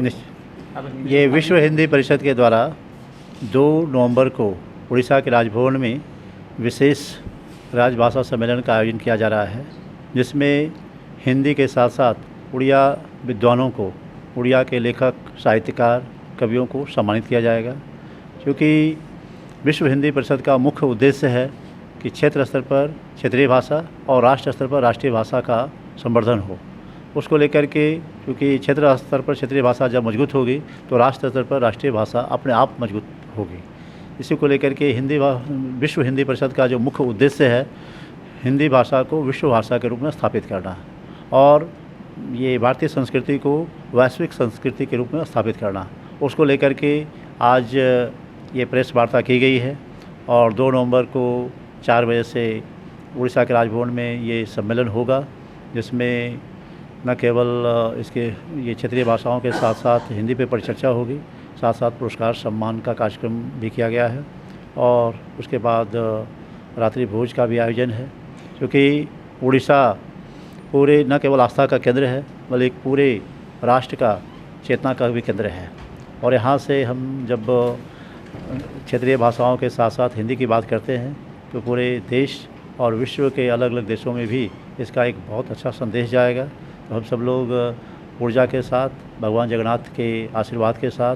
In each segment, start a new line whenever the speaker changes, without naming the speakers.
ये विश्व हिंदी परिषद के द्वारा 2 नवंबर को उड़ीसा के राजभवन में विशेष राजभाषा सम्मेलन का आयोजन किया जा रहा है, जिसमें हिंदी के साथ साथ उड़िया विद्वानों को, उड़िया के लेखक, साहित्यकार, कवियों को सम्मानित किया जाएगा। क्योंकि विश्व हिंदी परिषद का मुख्य उद्देश्य है कि क्षेत्र स्तर पर क्षेत्रीय भाषा और राष्ट्र स्तर पर राष्ट्रीय भाषा का संवर्धन हो। उसको लेकर के, क्योंकि क्षेत्र स्तर पर क्षेत्रीय भाषा जब मजबूत होगी तो राष्ट्र स्तर पर राष्ट्रीय भाषा अपने आप मजबूत होगी। इसी को लेकर के विश्व हिंदी परिषद का जो मुख्य उद्देश्य है, हिंदी भाषा को विश्व भाषा के रूप में स्थापित करना और ये भारतीय संस्कृति को वैश्विक संस्कृति के रूप में स्थापित करना, उसको लेकर के आज ये प्रेस वार्ता की गई है। और 2 नवंबर को 4 बजे से उड़ीसा के राजभवन में ये सम्मेलन होगा, जिसमें न केवल ये क्षेत्रीय भाषाओं के साथ साथ हिंदी पे परिचर्चा होगी, साथ साथ पुरस्कार सम्मान का कार्यक्रम भी किया गया है और उसके बाद रात्रि भोज का भी आयोजन है। क्योंकि उड़ीसा पूरे न केवल आस्था का केंद्र है, बल्कि पूरे राष्ट्र का चेतना का भी केंद्र है। और यहाँ से हम जब क्षेत्रीय भाषाओं के साथ साथ हिंदी की बात करते हैं तो पूरे देश और विश्व के अलग अलग देशों में भी इसका एक बहुत अच्छा संदेश जाएगा। तो हम सब लोग ऊर्जा के साथ, भगवान जगन्नाथ के आशीर्वाद के साथ,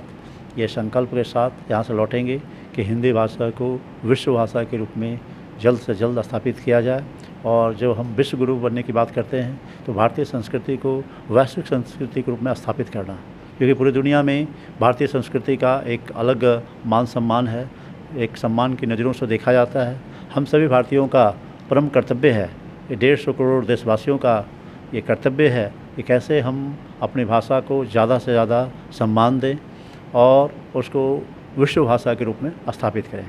ये संकल्प के साथ यहाँ से लौटेंगे कि हिंदी भाषा को विश्व भाषा के रूप में जल्द से जल्द स्थापित किया जाए। और जब हम विश्व गुरु बनने की बात करते हैं तो भारतीय संस्कृति को वैश्विक संस्कृति के रूप में स्थापित करना, क्योंकि पूरी दुनिया में भारतीय संस्कृति का एक अलग मान सम्मान है, एक सम्मान की नज़रों से देखा जाता है। हम सभी भारतीयों का परम कर्तव्य है, ये 150 करोड़ देशवासियों का ये कर्तव्य है कि कैसे हम अपनी भाषा को ज़्यादा से ज़्यादा सम्मान दें और उसको विश्व भाषा के रूप में स्थापित करें।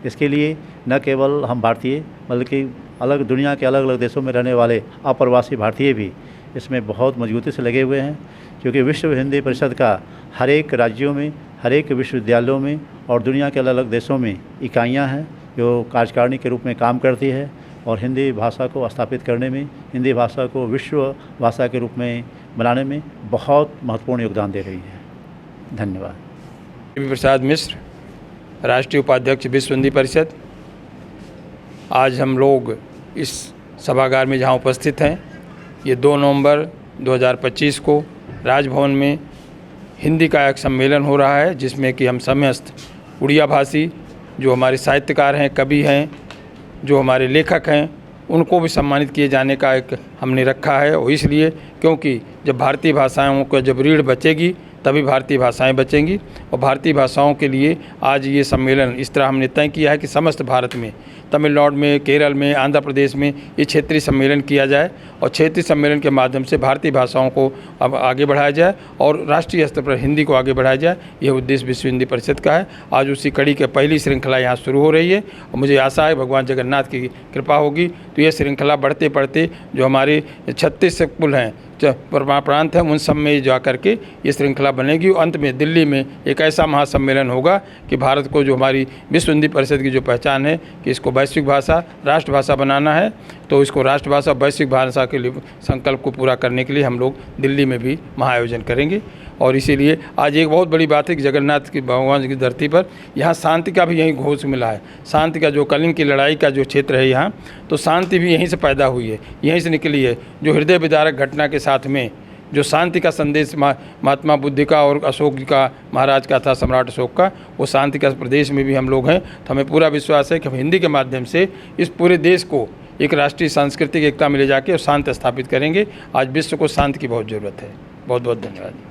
इसके लिए न केवल हम भारतीय, बल्कि अलग दुनिया के अलग अलग देशों में रहने वाले अप्रवासी भारतीय भी इसमें बहुत मजबूती से लगे हुए हैं। क्योंकि विश्व हिंदी परिषद का हर एक राज्यों में, हर एक विश्वविद्यालयों में और दुनिया के अलग अलग देशों में इकाइयाँ हैं जो कार्यकारिणी के रूप में काम करती है और हिंदी भाषा को स्थापित करने में, हिंदी भाषा को विश्व भाषा के रूप में बनाने में बहुत महत्वपूर्ण योगदान दे रही है। धन्यवाद।
प्रसाद मिश्र, राष्ट्रीय उपाध्यक्ष विश्व हिंदी परिषद। आज हम लोग इस सभागार में जहाँ उपस्थित हैं, ये 2 नवंबर 2025 को राजभवन में हिंदी का एक सम्मेलन हो रहा है, जिसमें कि हम समस्त उड़िया भाषी जो हमारे साहित्यकार हैं, कवि हैं, जो हमारे लेखक हैं, उनको भी सम्मानित किए जाने का एक हमने रखा है। और इसलिए क्योंकि जब भारतीय भाषाओं को जब रीढ़ बचेगी तभी भारतीय भाषाएं बचेंगी। और भारतीय भाषाओं के लिए आज ये सम्मेलन इस तरह हमने तय किया है कि समस्त भारत में, तमिलनाडु में, केरल में, आंध्र प्रदेश में ये क्षेत्रीय सम्मेलन किया जाए और क्षेत्रीय सम्मेलन के माध्यम से भारतीय भाषाओं को अब आगे बढ़ाया जाए और राष्ट्रीय स्तर पर हिंदी को आगे बढ़ाया जाए। यह उद्देश्य विश्व हिंदी परिषद का है। आज उसी कड़ी की पहली श्रृंखला यहाँ शुरू हो रही है और मुझे आशा है भगवान जगन्नाथ की कृपा होगी तो यह श्रृंखला बढ़ते बढ़ते जो हमारे 36 कुल हैं प्रांत हैं, उन सब में जा करके ये श्रृंखला बनेगी। अंत में दिल्ली में एक ऐसा महासम्मेलन होगा कि भारत को, जो हमारी विश्व हिंदी परिषद की जो पहचान है कि इसको वैश्विक भाषा, राष्ट्रभाषा बनाना है, तो इसको राष्ट्रभाषा, वैश्विक भाषा के लिए संकल्प को पूरा करने के लिए हम लोग दिल्ली में भी महाआयोजन करेंगे। और इसीलिए आज एक बहुत बड़ी बात है कि जगन्नाथ की, भगवान की धरती पर यहाँ शांति का भी यहीं घोष मिला है। शांति का जो कलिंग की लड़ाई का जो क्षेत्र है यहाँ, तो शांति भी यहीं से पैदा हुई है, यहीं से निकली है। जो हृदय विदारक घटना के साथ में जो शांति का संदेश महात्मा बुद्ध का और अशोक जी का, महाराज का था, सम्राट अशोक का, वो शांति का प्रदेश में भी हम लोग हैं। तो हमें पूरा विश्वास है कि हम हिंदी के माध्यम से इस पूरे देश को एक राष्ट्रीय सांस्कृतिक एकता में ले जाके और शांति स्थापित करेंगे। आज विश्व को शांति की बहुत ज़रूरत है। बहुत बहुत धन्यवाद।